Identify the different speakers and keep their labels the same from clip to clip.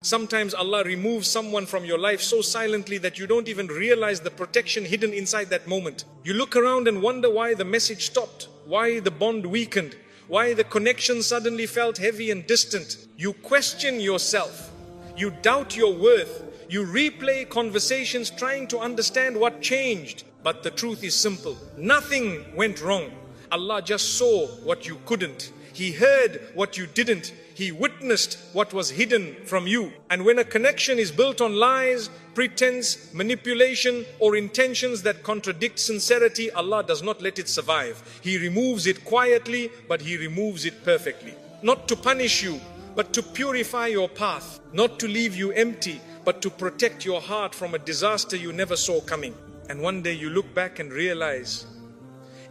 Speaker 1: Sometimes Allah removes someone from your life so silently that you don't even realize the protection hidden inside that moment. You look around and wonder why the message stopped, why the bond weakened, why the connection suddenly felt heavy and distant. You question yourself. You doubt your worth. You replay conversations trying to understand what changed. But the truth is simple. Nothing went wrong. Allah just saw what you couldn't. He heard what you didn't. He witnessed what was hidden from you. And when a connection is built on lies, pretense, manipulation, or intentions that contradict sincerity, Allah does not let it survive. He removes it quietly, but He removes it perfectly. Not to punish you, but to purify your path. Not to leave you empty, but to protect your heart from a disaster you never saw coming. And one day you look back and realize,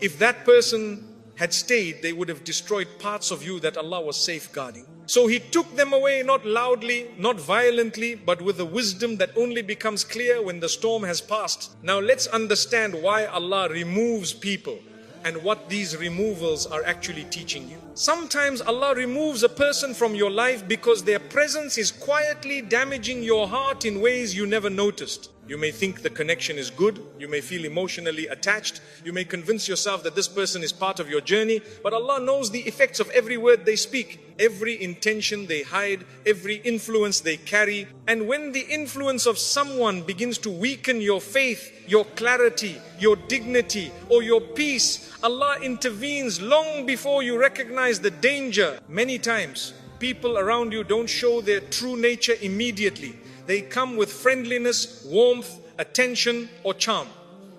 Speaker 1: if that person had stayed, they would have destroyed parts of you that Allah was safeguarding. So He took them away, not loudly, not violently, but with a wisdom that only becomes clear when the storm has passed. Now let's understand why Allah removes people and what these removals are actually teaching you. Sometimes Allah removes a person from your life because their presence is quietly damaging your heart in ways you never noticed. You may think the connection is good, you may feel emotionally attached, you may convince yourself that this person is part of your journey, but Allah knows the effects of every word they speak, every intention they hide, every influence they carry. And when the influence of someone begins to weaken your faith, your clarity, your dignity, or your peace, Allah intervenes long before you recognize the danger. Many times, people around you don't show their true nature immediately. They come with friendliness, warmth, attention, or charm.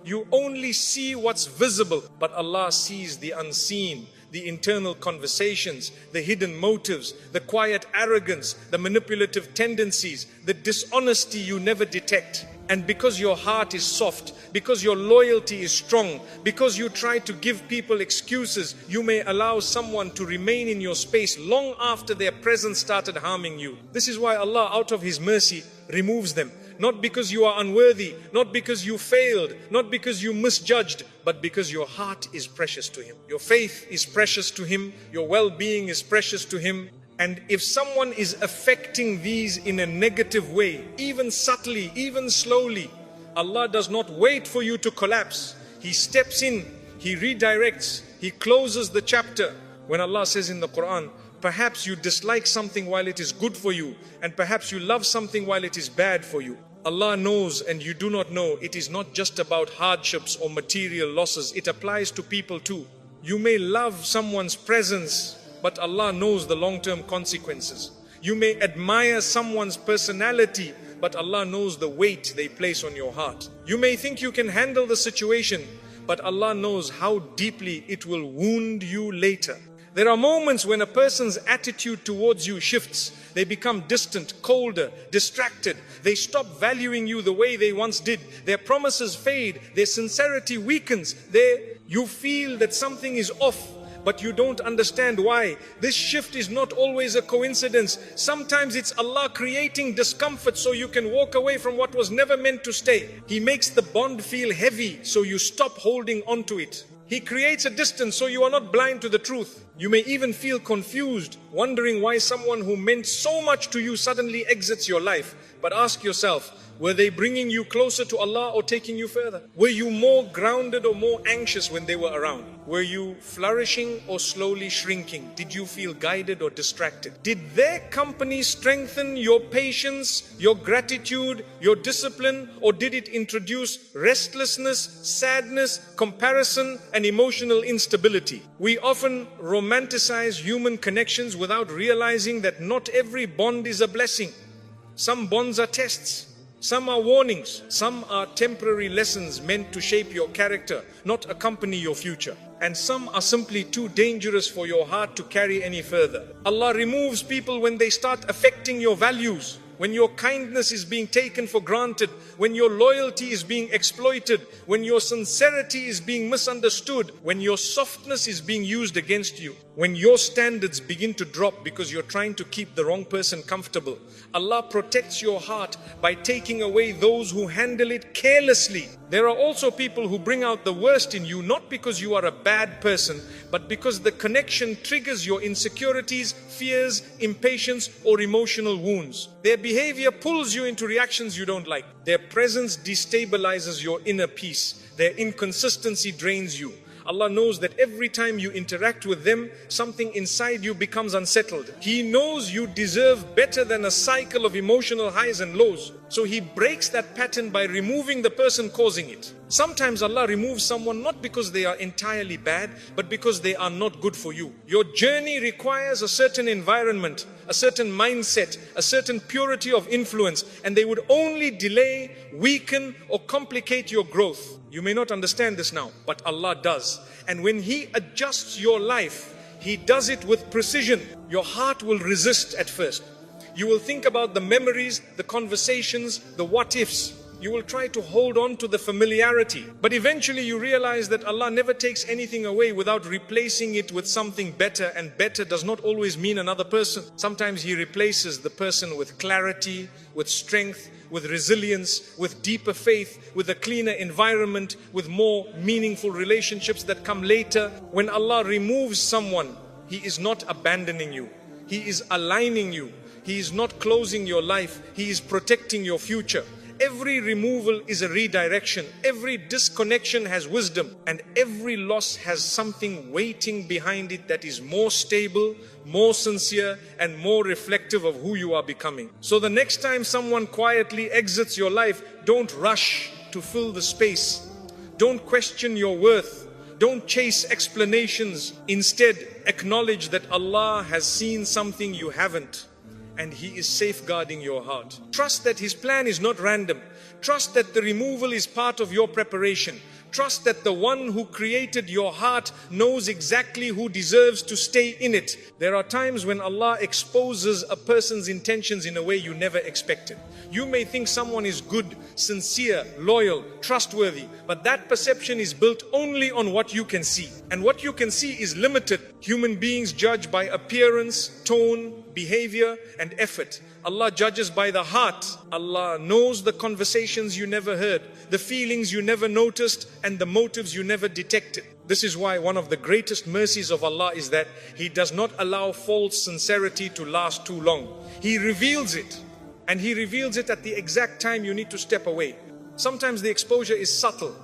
Speaker 1: You only see what's visible, but Allah sees the unseen, the internal conversations, the hidden motives, the quiet arrogance, the manipulative tendencies, the dishonesty you never detect. And because your heart is soft, because your loyalty is strong, because you try to give people excuses, you may allow someone to remain in your space long after their presence started harming you. This is why Allah, out of His mercy, removes them. Not because you are unworthy, not because you failed, not because you misjudged, but because your heart is precious to Him. Your faith is precious to Him. Your well-being is precious to Him. And if someone is affecting these in a negative way, even subtly, even slowly, Allah does not wait for you to collapse. He steps in, He redirects, He closes the chapter. When Allah says in the Quran, perhaps you dislike something while it is good for you, and perhaps you love something while it is bad for you. Allah knows and you do not know. It is not just about hardships or material losses. It applies to people too. You may love someone's presence, but Allah knows the long-term consequences. You may admire someone's personality, but Allah knows the weight they place on your heart. You may think you can handle the situation, but Allah knows how deeply it will wound you later. There are moments when a person's attitude towards you shifts. They become distant, colder, distracted. They stop valuing you the way they once did. Their promises fade. Their sincerity weakens. You feel that something is off, but you don't understand why. This shift is not always a coincidence. Sometimes it's Allah creating discomfort so you can walk away from what was never meant to stay. He makes the bond feel heavy so you stop holding on to it. He creates a distance so you are not blind to the truth. You may even feel confused, wondering why someone who meant so much to you suddenly exits your life. But ask yourself, were they bringing you closer to Allah or taking you further? Were you more grounded or more anxious when they were around? Were you flourishing or slowly shrinking? Did you feel guided or distracted? Did their company strengthen your patience, your gratitude, your discipline, or did it introduce restlessness, sadness, comparison, and emotional instability? We often romanticize human connections without realizing that not every bond is a blessing. Some bonds are tests. Some are warnings. Some are temporary lessons meant to shape your character, not accompany your future. And some are simply too dangerous for your heart to carry any further. Allah removes people when they start affecting your values, when your kindness is being taken for granted, when your loyalty is being exploited, when your sincerity is being misunderstood, when your softness is being used against you, when your standards begin to drop because you're trying to keep the wrong person comfortable. Allah protects your heart by taking away those who handle it carelessly. There are also people who bring out the worst in you, not because you are a bad person, but because the connection triggers your insecurities, fears, impatience, or emotional wounds. Their behavior pulls you into reactions you don't like. Their presence destabilizes your inner peace. Their inconsistency drains you. Allah knows that every time you interact with them, something inside you becomes unsettled. He knows you deserve better than a cycle of emotional highs and lows. So He breaks that pattern by removing the person causing it. Sometimes Allah removes someone not because they are entirely bad, but because they are not good for you. Your journey requires a certain environment, a certain mindset, a certain purity of influence, and they would only delay, weaken, or complicate your growth. You may not understand this now, but Allah does. And when He adjusts your life, He does it with precision. Your heart will resist at first. You will think about the memories, the conversations, the what ifs. You will try to hold on to the familiarity. But eventually you realize that Allah never takes anything away without replacing it with something better, and better does not always mean another person. Sometimes He replaces the person with clarity, with strength, with resilience, with deeper faith, with a cleaner environment, with more meaningful relationships that come later. When Allah removes someone, He is not abandoning you. He is aligning you. He is not closing your life. He is protecting your future. Every removal is a redirection. Every disconnection has wisdom, and every loss has something waiting behind it that is more stable, more sincere, and more reflective of who you are becoming. So the next time someone quietly exits your life, don't rush to fill the space. Don't question your worth. Don't chase explanations. Instead, acknowledge that Allah has seen something you haven't, and He is safeguarding your heart. Trust that His plan is not random. Trust that the removal is part of your preparation. Trust that the one who created your heart knows exactly who deserves to stay in it. There are times when Allah exposes a person's intentions in a way you never expected. You may think someone is good, sincere, loyal, trustworthy, but that perception is built only on what you can see. And what you can see is limited. Human beings judge by appearance, tone, behavior, and effort. Allah judges by the heart. Allah knows the conversations you never heard, the feelings you never noticed, and the motives you never detected. This is why one of the greatest mercies of Allah is that He does not allow false sincerity to last too long. He reveals it, and He reveals it at the exact time you need to step away. Sometimes the exposure is subtle.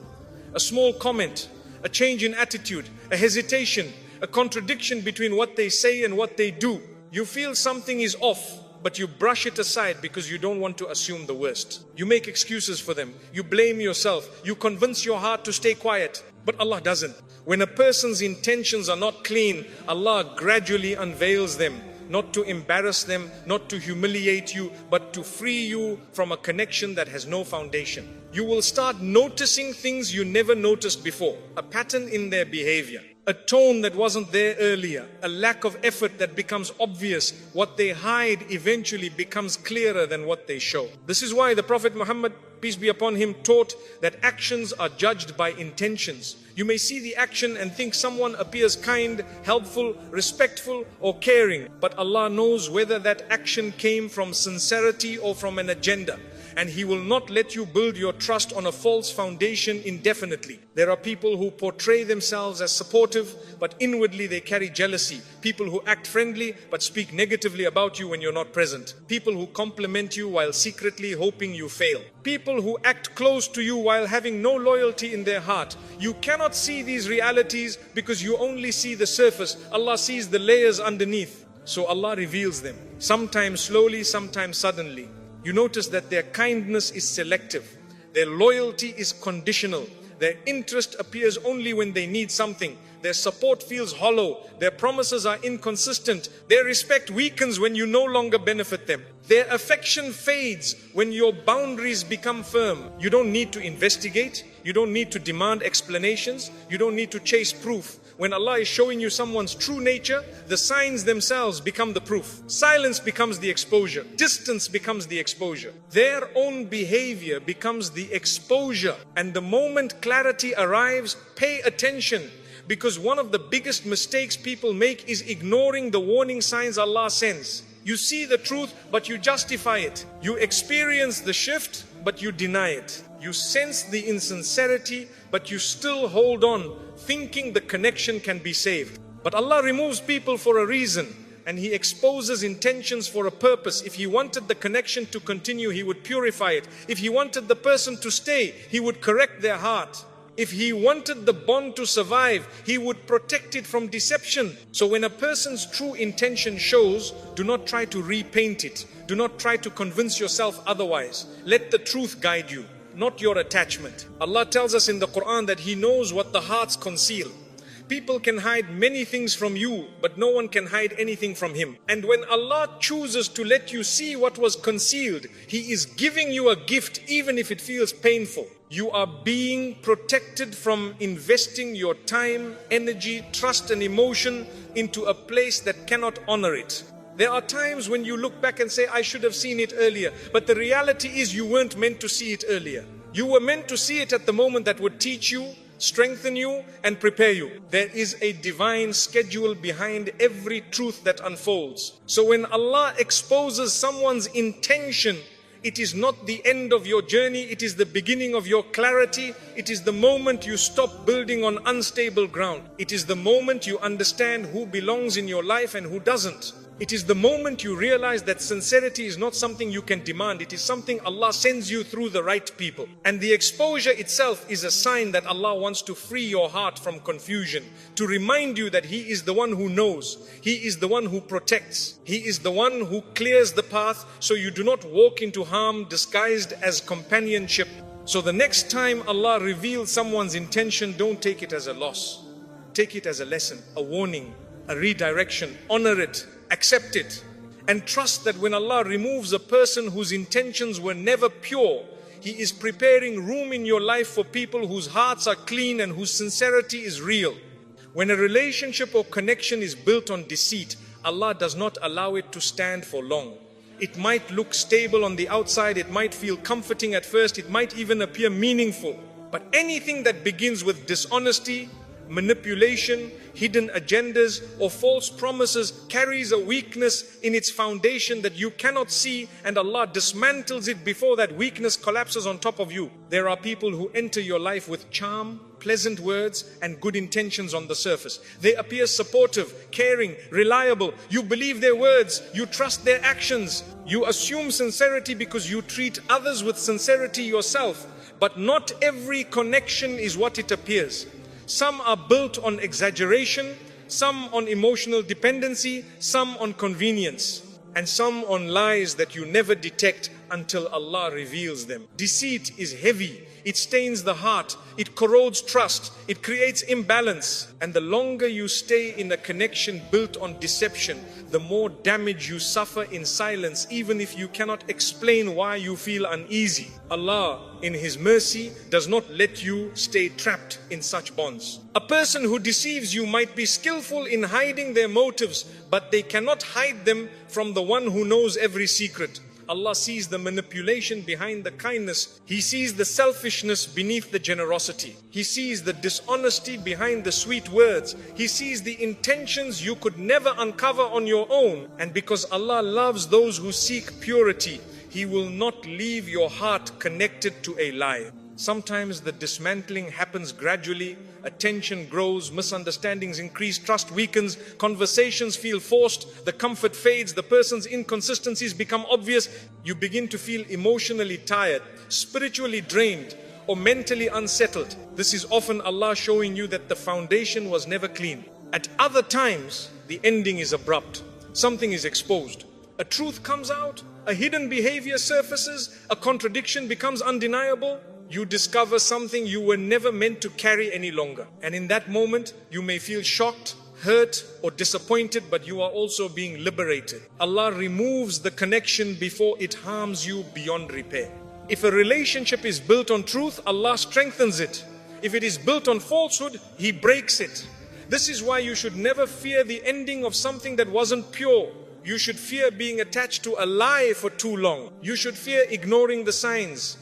Speaker 1: A small comment, a change in attitude, a hesitation, a contradiction between what they say and what they do. You feel something is off, but you brush it aside because you don't want to assume the worst. You make excuses for them. You blame yourself. You convince your heart to stay quiet. But Allah doesn't. When a person's intentions are not clean, Allah gradually unveils them, not to embarrass them, not to humiliate you, but to free you from a connection that has no foundation. You will start noticing things you never noticed before, a pattern in their behavior, a tone that wasn't there earlier, a lack of effort that becomes obvious. What they hide eventually becomes clearer than what they show. This is why the Prophet Muhammad, peace be upon him, taught that actions are judged by intentions. You may see the action and think someone appears kind, helpful, respectful, or caring, but Allah knows whether that action came from sincerity or from an agenda. And He will not let you build your trust on a false foundation indefinitely. There are people who portray themselves as supportive, but inwardly they carry jealousy. People who act friendly, but speak negatively about you when you're not present. People who compliment you while secretly hoping you fail. People who act close to you while having no loyalty in their heart. You cannot see these realities because you only see the surface. Allah sees the layers underneath. So Allah reveals them. Sometimes slowly, sometimes suddenly. You notice that their kindness is selective. Their loyalty is conditional. Their interest appears only when they need something. Their support feels hollow. Their promises are inconsistent. Their respect weakens when you no longer benefit them. Their affection fades when your boundaries become firm. You don't need to investigate. You don't need to demand explanations. You don't need to chase proof. When Allah is showing you someone's true nature, the signs themselves become the proof. Silence becomes the exposure. Distance becomes the exposure. Their own behavior becomes the exposure. And the moment clarity arrives, pay attention. Because one of the biggest mistakes people make is ignoring the warning signs Allah sends. You see the truth, but you justify it. You experience the shift, but you deny it. You sense the insincerity, but you still hold on, thinking the connection can be saved. But Allah removes people for a reason, and He exposes intentions for a purpose. If He wanted the connection to continue, He would purify it. If He wanted the person to stay, He would correct their heart. If He wanted the bond to survive, He would protect it from deception. So when a person's true intention shows, do not try to repaint it. Do not try to convince yourself otherwise. Let the truth guide you, not your attachment. Allah tells us in the Quran that He knows what the hearts conceal. People can hide many things from you, but no one can hide anything from Him. And when Allah chooses to let you see what was concealed, He is giving you a gift even if it feels painful. You are being protected from investing your time, energy, trust and emotion into a place that cannot honor it. There are times when you look back and say, I should have seen it earlier. But the reality is you weren't meant to see it earlier. You were meant to see it at the moment that would teach you, strengthen you and prepare you. There is a divine schedule behind every truth that unfolds. So when Allah exposes someone's intention, it is not the end of your journey, it is the beginning of your clarity. It is the moment you stop building on unstable ground. It is the moment you understand who belongs in your life and who doesn't. It is the moment you realize that sincerity is not something you can demand. It is something Allah sends you through the right people. And the exposure itself is a sign that Allah wants to free your heart from confusion, to remind you that He is the one who knows. He is the one who protects. He is the one who clears the path so you do not walk into harm disguised as companionship. So the next time Allah reveals someone's intention, don't take it as a loss. Take it as a lesson, a warning, a redirection. Honor it. Accept it and trust that when Allah removes a person whose intentions were never pure, He is preparing room in your life for people whose hearts are clean and whose sincerity is real. When a relationship or connection is built on deceit, Allah does not allow it to stand for long. It might look stable on the outside, it might feel comforting at first, it might even appear meaningful. But anything that begins with dishonesty, manipulation, hidden agendas or false promises carries a weakness in its foundation that you cannot see, and Allah dismantles it before that weakness collapses on top of you. There are people who enter your life with charm, pleasant words and good intentions on the surface. They appear supportive, caring, reliable. You believe their words, you trust their actions. You assume sincerity because you treat others with sincerity yourself. But not every connection is what it appears. Some are built on exaggeration, some on emotional dependency, some on convenience, and some on lies that you never detect until Allah reveals them. Deceit is heavy. It stains the heart. It corrodes trust. It creates imbalance. And the longer you stay in a connection built on deception, the more damage you suffer in silence, even if you cannot explain why you feel uneasy. Allah, in His mercy, does not let you stay trapped in such bonds. A person who deceives you might be skillful in hiding their motives, but they cannot hide them from the one who knows every secret. Allah sees the manipulation behind the kindness. He sees the selfishness beneath the generosity. He sees the dishonesty behind the sweet words. He sees the intentions you could never uncover on your own. And because Allah loves those who seek purity, He will not leave your heart connected to a lie. Sometimes the dismantling happens gradually. Attention grows, misunderstandings increase, trust weakens, conversations feel forced, the comfort fades, the person's inconsistencies become obvious. You begin to feel emotionally tired, spiritually drained, or mentally unsettled. This is often Allah showing you that the foundation was never clean. At other times, the ending is abrupt. Something is exposed. A truth comes out, a hidden behavior surfaces, a contradiction becomes undeniable. You discover something you were never meant to carry any longer. And in that moment, you may feel shocked, hurt, or disappointed, but you are also being liberated. Allah removes the connection before it harms you beyond repair. If a relationship is built on truth, Allah strengthens it. If it is built on falsehood, He breaks it. This is why you should never fear the ending of something that wasn't pure. You should fear being attached to a lie for too long. You should fear ignoring the signs.